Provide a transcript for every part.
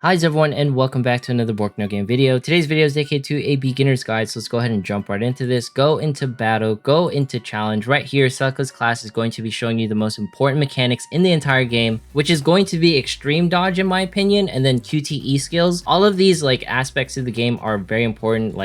Hi everyone and welcome back to another Bork No Game video. Today's video is dedicated to a beginner's guide, so let's go ahead and jump right into this. Go into battle, go into challenge. Right here, Selka's class is going to be showing you the most important mechanics in the entire game, which is going to be extreme dodge in my opinion, and then QTE skills. All of these aspects of the game are very important,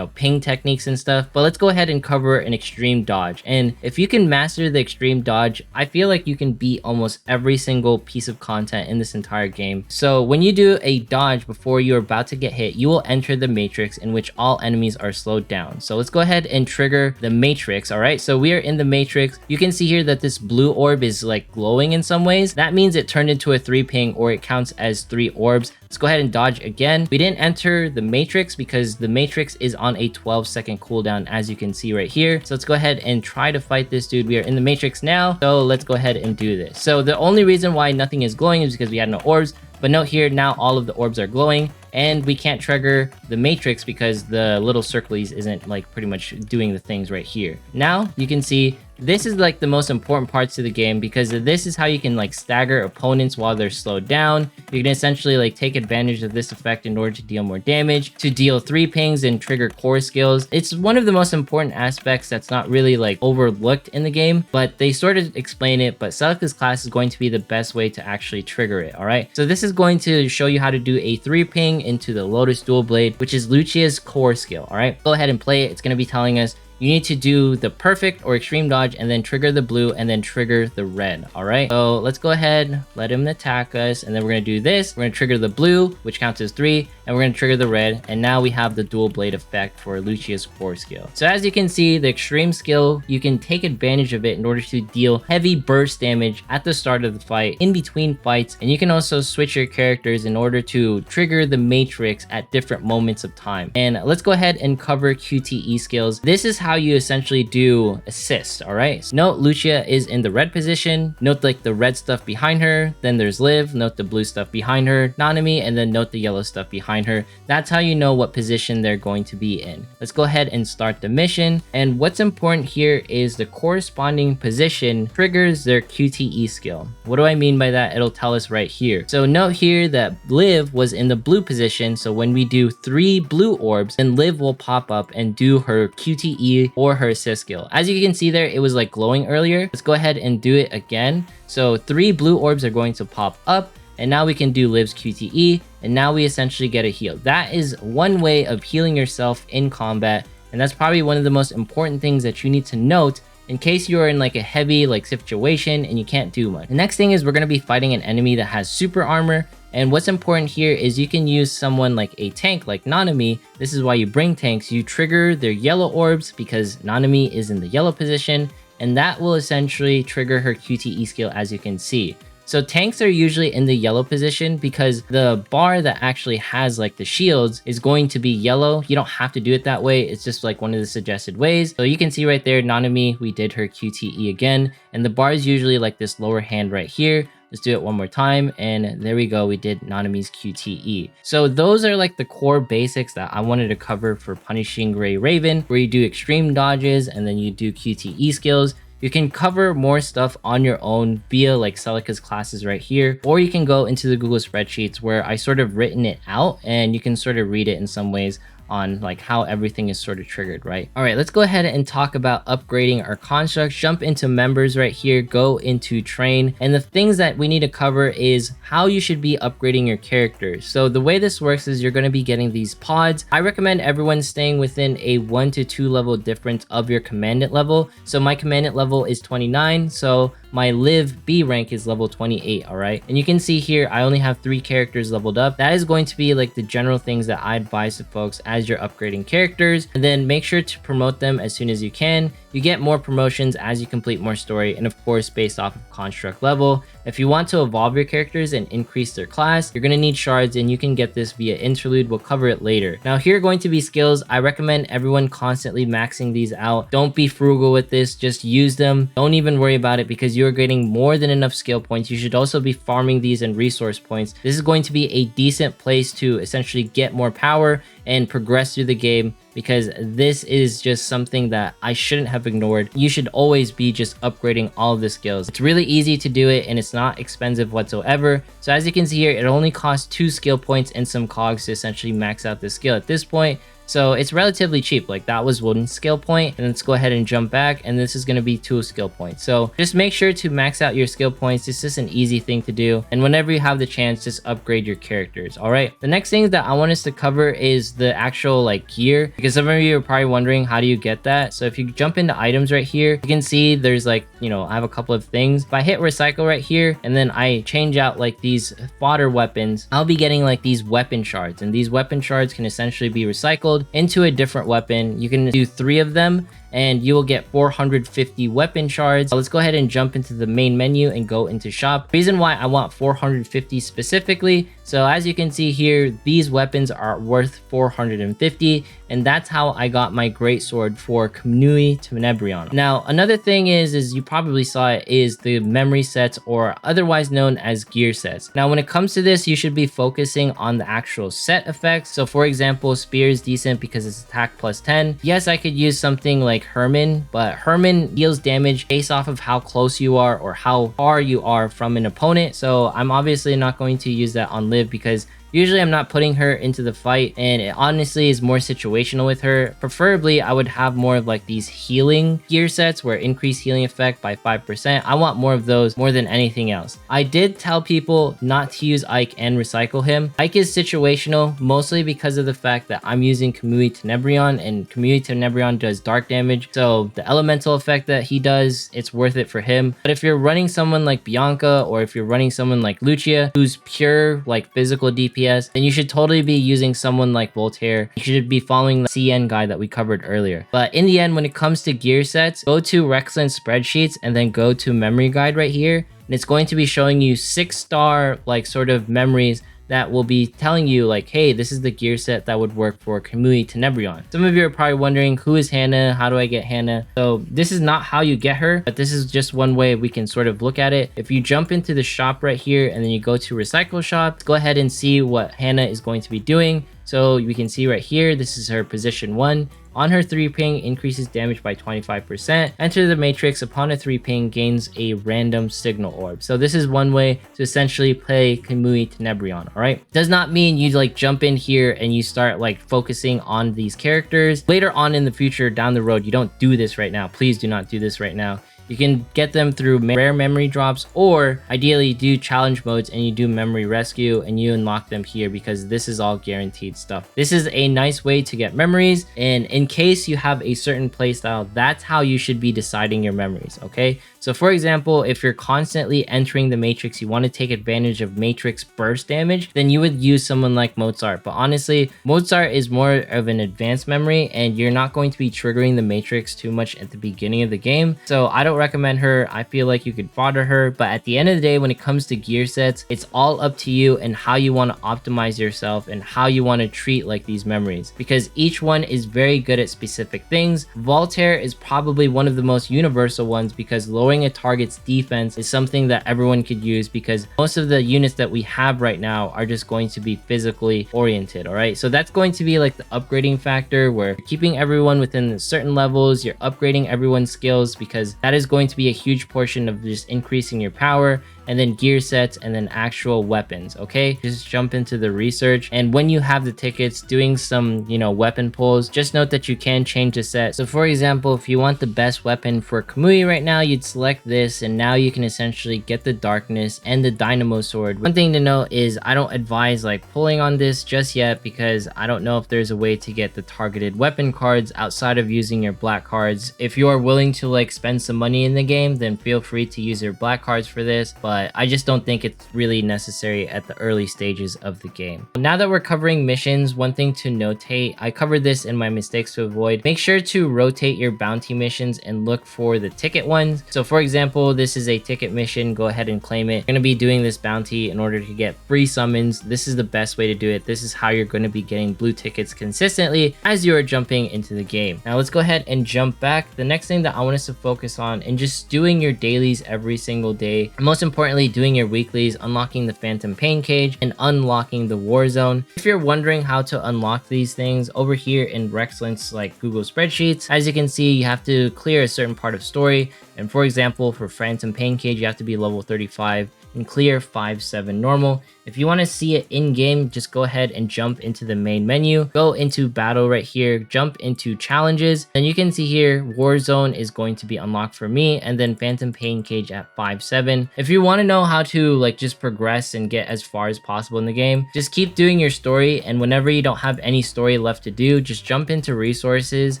ping techniques and stuff, but let's go ahead and cover an extreme dodge. And if you can master the extreme dodge, I feel like you can beat almost every single piece of content in this entire game. So when you do a dodge before you're about to get hit, you will enter the matrix in which all enemies are slowed down. So let's go ahead and trigger the matrix. All right, so we are in the matrix. You can see here that this blue orb is glowing in some ways. That means it turned into a 3 ping, or it counts as 3 orbs. Let's go ahead and dodge again. We didn't enter the matrix because the matrix is on a 12-second cooldown, as you can see right here. So let's go ahead and try to fight this dude. We are in the matrix now, so let's go ahead and do this. So the only reason why nothing is glowing is because we had no orbs. But note here, now all of the orbs are glowing, and we can't trigger the matrix because the little circlies isn't pretty much doing the things right here. Now you can see this is the most important parts to the game, because this is how you can stagger opponents while they're slowed down. You can essentially take advantage of this effect in order to deal more damage, to deal 3 pings and trigger core skills. It's one of the most important aspects that's not really overlooked in the game, but they sort of explain it. But Selka's class is going to be the best way to actually trigger it. All right, so this is going to show you how to do a 3 ping into the Lotus Dual Blade, which is Lucia's core skill. All right, go ahead and play it. It's going to be telling us you need to do the perfect or extreme dodge and then trigger the blue and then trigger the red. All right, so let's go ahead, let him attack us, and then we're going to do this. We're going to trigger the blue, which counts as 3, and we're going to trigger the red, and now we have the dual blade effect for Lucia's core skill. So as you can see, the extreme skill, you can take advantage of it in order to deal heavy burst damage at the start of the fight, in between fights, and you can also switch your characters in order to trigger the matrix at different moments of time. And let's go ahead and cover QTE skills. This is how you essentially do assist. All right, so note Lucia is in the red position. Note the red stuff behind her, then there's Liv. Note the blue stuff behind her, Nanami, and then note the yellow stuff behind her. That's how you know what position they're going to be in. Let's go ahead and start the mission. And what's important here is the corresponding position triggers their QTE skill. What do I mean by that? It'll tell us right here. So note here that Liv was in the blue position, so when we do 3 blue orbs, then Liv will pop up and do her QTE or her assist skill. As you can see there, it was glowing earlier. Let's go ahead and do it again. So 3 blue orbs are going to pop up, and now we can do Liv's QTE, and now we essentially get a heal. That is one way of healing yourself in combat, and that's probably one of the most important things that you need to note in case you're in a heavy situation and you can't do much. The next thing is we're going to be fighting an enemy that has super armor. And what's important here is you can use someone like a tank like Nanami. This is why you bring tanks. You trigger their yellow orbs because Nanami is in the yellow position, and that will essentially trigger her QTE skill, as you can see. So tanks are usually in the yellow position because the bar that actually has the shields is going to be yellow. You don't have to do it that way. It's just one of the suggested ways. So you can see right there, Nanami, we did her QTE again, and the bar is usually this lower hand right here. Let's do it one more time, and there we go, we did Nanami's QTE. So those are the core basics that I wanted to cover for punishing Grey Raven, where you do extreme dodges and then you do QTE skills. You can cover more stuff on your own via Selka's classes right here, or you can go into the Google spreadsheets where I sort of written it out, and you can sort of read it in some ways on how everything is sort of triggered, right? All right, let's go ahead and talk about upgrading our constructs. Jump into members right here, go into train, and the things that we need to cover is how you should be upgrading your characters. So the way this works is you're going to be getting these pods. I recommend everyone staying within a 1 to 2 level difference of your commandant level. So my commandant level is 29, so my Liv B rank is level 28. All right, and you can see here I only have 3 characters leveled up. That is going to be the general things that I advise to folks as you're upgrading characters, and then make sure to promote them as soon as you can. You get more promotions as you complete more story, and of course based off of construct level. If you want to evolve your characters and increase their class, you're going to need shards, and you can get this via interlude. We'll cover it later. Now here are going to be skills. I recommend everyone constantly maxing these out. Don't be frugal with this, just use them. Don't even worry about it because you're getting more than enough skill points. You should also be farming these in resource points. This is going to be a decent place to essentially get more power and progress through the game, because this is just something that I shouldn't have ignored. You should always be just upgrading all of the skills. It's really easy to do it and it's not expensive whatsoever. So as you can see here, it only costs 2 skill points and some cogs to essentially max out the skill at this point. So it's relatively cheap. Like that was 1 skill point, and let's go ahead and jump back, and this is going to be 2 skill points. So just make sure to max out your skill points. It's just an easy thing to do, and whenever you have the chance, just upgrade your characters. All right, the next thing that I want us to cover is the actual like gear, because some of you are probably wondering, how do you get that? So if you jump into items right here, you can see there's like, you know, I have a couple of things. If I hit recycle right here and then I change out like these fodder weapons, I'll be getting like these weapon shards, and these weapon shards can essentially be recycled into a different weapon. You can do 3 of them and you will get 450 weapon shards. Let's go ahead and jump into the main menu and go into shop. Reason why I want 450 specifically, so as you can see here, these weapons are worth 450, and that's how I got my great sword for Kubbi Tenebrion. Now another thing is you probably saw it, is the memory sets, or otherwise known as gear sets. Now when it comes to this, you should be focusing on the actual set effects. So for example, spear is decent because it's attack plus 10. Yes, I could use something like Herman, but Herman deals damage based off of how close you are or how far you are from an opponent. So I'm obviously not going to use that on Liv, because usually I'm not putting her into the fight, and it honestly is more situational with her. Preferably, I would have more of like these healing gear sets where increase healing effect by 5%. I want more of those more than anything else. I did tell people not to use Ike and recycle him. Ike is situational, mostly because of the fact that I'm using Kubbi Tenebrion, and Kubbi Tenebrion does dark damage. So the elemental effect that he does, it's worth it for him. But if you're running someone like Bianca, or if you're running someone like Lucia, who's pure like physical DPS, then you should totally be using someone like Voltaire. You should be following the CN guide that we covered earlier. But in the end, when it comes to gear sets, go to Rexland spreadsheets and then go to memory guide right here. And it's going to be showing you 6-star like sort of memories that will be telling you like, hey, this is the gear set that would work for Kubbi Tenebrion. Some of you are probably wondering, who is Hannah? How do I get Hannah? So this is not how you get her, but this is just one way we can sort of look at it. If you jump into the shop right here and then you go to recycle shop, go ahead and see what Hannah is going to be doing. So we can see right here, this is her position 1. On her 3 ping, increases damage by 25%. Enter the matrix. Upon a 3 ping, gains a random signal orb. So this is one way to essentially play Kubbi Tenebrion, all right? Does not mean you like jump in here and you start like focusing on these characters. Later on in the future, down the road, you don't do this right now. Please do not do this right now. You can get them through rare memory drops, or ideally do challenge modes and you do memory rescue and you unlock them here, because this is all guaranteed stuff. This is a nice way to get memories, and in case you have a certain playstyle, that's how you should be deciding your memories, okay? So for example, if you're constantly entering the matrix, you want to take advantage of matrix burst damage, then you would use someone like Mozart. But honestly, Mozart is more of an advanced memory, and you're not going to be triggering the matrix too much at the beginning of the game. So I don't recommend her. I feel like you could fodder her, but at the end of the day, when it comes to gear sets, it's all up to you and how you want to optimize yourself and how you want to treat like these memories, because each one is very good at specific things. Voltaire is probably one of the most universal ones, because lowering a target's defense is something that everyone could use, because most of the units that we have right now are just going to be physically oriented. All right, so that's going to be like the upgrading factor, where you're keeping everyone within certain levels, you're upgrading everyone's skills, because that is going to be a huge portion of just increasing your power. And then gear sets, and then actual weapons. Okay, just jump into the research, and when you have the tickets, doing some, you know, weapon pulls, just note that you can change the set. So for example, if you want the best weapon for Kubbi right now, you'd select this, and now you can essentially get the darkness and the dynamo sword. One thing to note is I don't advise like pulling on this just yet, because I don't know if there's a way to get the targeted weapon cards outside of using your black cards. If you are willing to like spend some money in the game, then feel free to use your black cards for this, but I just don't think it's really necessary at the early stages of the game. Now that we're covering missions, one thing to notate, I covered this in my mistakes to avoid. Make sure to rotate your bounty missions and look for the ticket ones. So for example, this is a ticket mission. Go ahead and claim it. You're going to be doing this bounty in order to get free summons. This is the best way to do it. This is how you're going to be getting blue tickets consistently as you are jumping into the game. Now let's go ahead and jump back. The next thing that I want us to focus on, and just doing your dailies every single day. The most important importantly, doing your weeklies, unlocking the Phantom Pain Cage, and unlocking the War Zone. If you're wondering how to unlock these things, over here in Rexlinks like Google Spreadsheets, as you can see, you have to clear a certain part of story. And for example, for Phantom Pain Cage, you have to be level 35 and clear 5-7 normal. If you want to see it in game, just go ahead and jump into the main menu, go into battle right here, jump into challenges, and you can see here Warzone is going to be unlocked for me, and then Phantom Pain Cage at 5-7. If you want to know how to like just progress and get as far as possible in the game, just keep doing your story, and whenever you don't have any story left to do, just jump into resources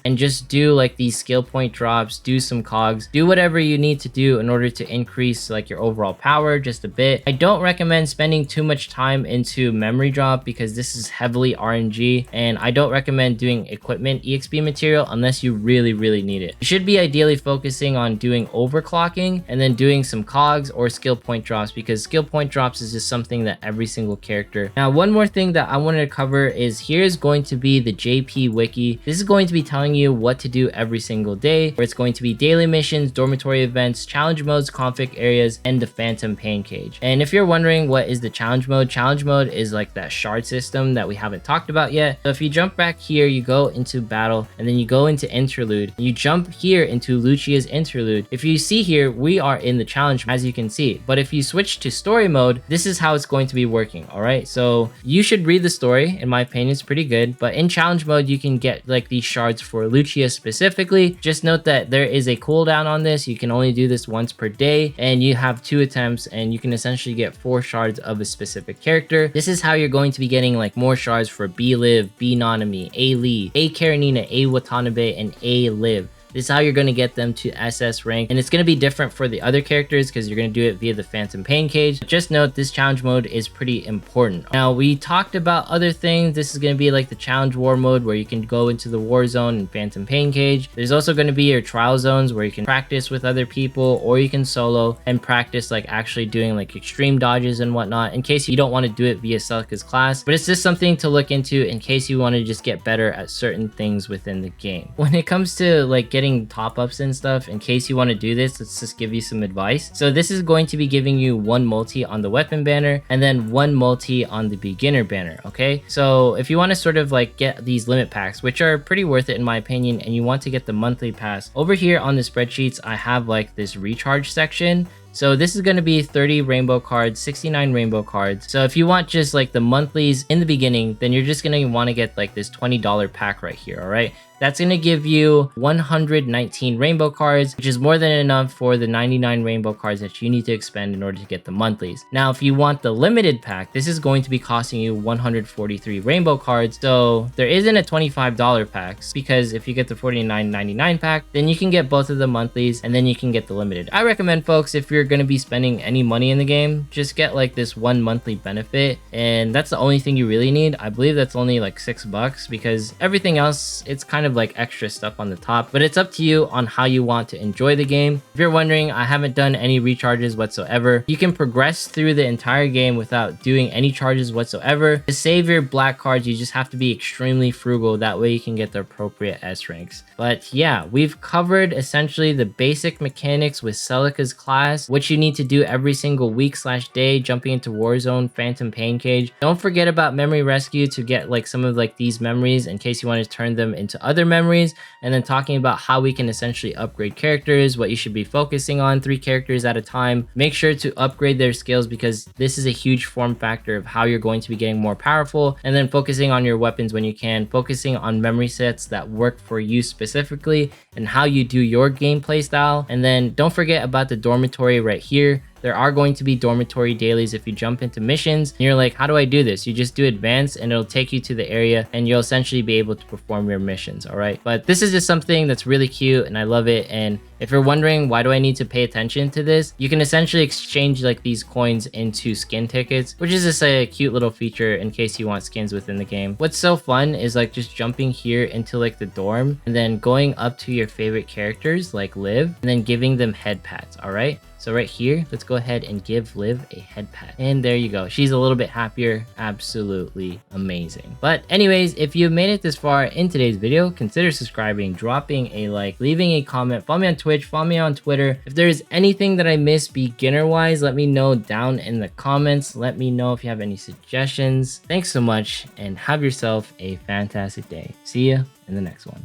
and just do like these skill point drops, do some cogs, do whatever you need to do in order to increase like your overall power just a bit. I don't recommend spending too much time into memory drop because this is heavily RNG, and I don't recommend doing equipment EXP material unless you really need it. You should be ideally focusing on doing overclocking and then doing some cogs or skill point drops, because skill point drops is just something that every single character. Now, one more thing that I wanted to cover is here's going to be the JP wiki. This is going to be telling you what to do every single day, where it's going to be daily missions, dormitory events, challenge modes, conflict areas, and the Phantom Pain Cage. And if you're wondering what is the challenge mode is like that shard system that we haven't talked about yet. So if you jump back here, you go into battle, and then you go into interlude. You jump here into Lucia's interlude. If you see here, we are in the challenge, as you can see. But if you switch to story mode, this is how it's going to be working. All right, so you should read the story. In my opinion, it's pretty good. But in challenge mode, you can get like these shards for Lucia specifically. Just note that there is a cooldown on this. You can only do this once per day, and you have 2 attempts, and you can essentially get 4 shards of a specific character. This is how you're going to be getting like more shards for B Liv, B Nanami, A Lee, A Karenina, A Watanabe, and A Liv. This is how you're going to get them to SS rank, and it's going to be different for the other characters because you're going to do it via the Phantom Pain Cage. Just note this challenge mode is pretty important. Now, we talked about other things. This is going to be like the challenge war mode where you can go into the war zone and Phantom Pain Cage. There's also going to be your trial zones where you can practice with other people, or you can solo and practice like actually doing like extreme dodges and whatnot, in case you don't want to do it via Celica's class. But it's just something to look into in case you want to just get better at certain things within the game. When it comes to like getting top-ups and stuff, in case you want to do this, let's just give you some advice. So this is going to be giving you 1 multi on the weapon banner and then 1 multi on the beginner banner. Okay, so if you want to sort of like get these limit packs, which are pretty worth it in my opinion, and you want to get the monthly pass, over here on the spreadsheets I have like this recharge section. So this is going to be 30 rainbow cards, 69 rainbow cards. So if you want just like the monthlies in the beginning, then you're just going to want to get like this $20 pack right here. All right, that's going to give you 119 rainbow cards, which is more than enough for the 99 rainbow cards that you need to expend in order to get the monthlies. Now, if you want the limited pack, this is going to be costing you 143 rainbow cards. So there isn't a $25 pack, because if you get the $49.99 pack, then you can get both of the monthlies and then you can get the limited. I recommend, folks, if you're going to be spending any money in the game, just get like this 1 monthly benefit, and that's the only thing you really need. I believe that's only like $6, because everything else, it's kind of like extra stuff on the top, but it's up to you on how you want to enjoy the game. If you're wondering, I haven't done any recharges whatsoever. You can progress through the entire game without doing any charges whatsoever. To save your black cards, you just have to be extremely frugal. That way you can get the appropriate S ranks. But yeah, we've covered essentially the basic mechanics with Celica's class, what you need to do every single week/day, jumping into Warzone, Phantom Pain Cage. Don't forget about Memory Rescue to get like some of like these memories in case you want to turn them into other memories, and then talking about how we can essentially upgrade characters, what you should be focusing on, 3 characters at a time. Make sure to upgrade their skills, because this is a huge form factor of how you're going to be getting more powerful, and then focusing on your weapons when you can, focusing on memory sets that work for you specifically and how you do your gameplay style. And then don't forget about the dormitory right here. There are going to be dormitory dailies if you jump into missions and you're like, how do I do this? You just do advanced and it'll take you to the area and you'll essentially be able to perform your missions. All right, but this is just something that's really cute and I love it. And if you're wondering why do I need to pay attention to this, you can essentially exchange like these coins into skin tickets, which is just a cute little feature in case you want skins within the game. What's so fun is like just jumping here into like the dorm and then going up to your favorite characters like Liv and then giving them head pats. All right, so right here, let's go ahead and give Liv a head pat. And there you go. She's a little bit happier. Absolutely amazing. But anyways, if you made it this far in today's video, consider subscribing, dropping a like, leaving a comment, follow me on Twitter Twitch, follow me on Twitter. If there's anything that I missed beginner-wise, let me know down in the comments. Let me know if you have any suggestions. Thanks so much, and have yourself a fantastic day. See ya in the next one.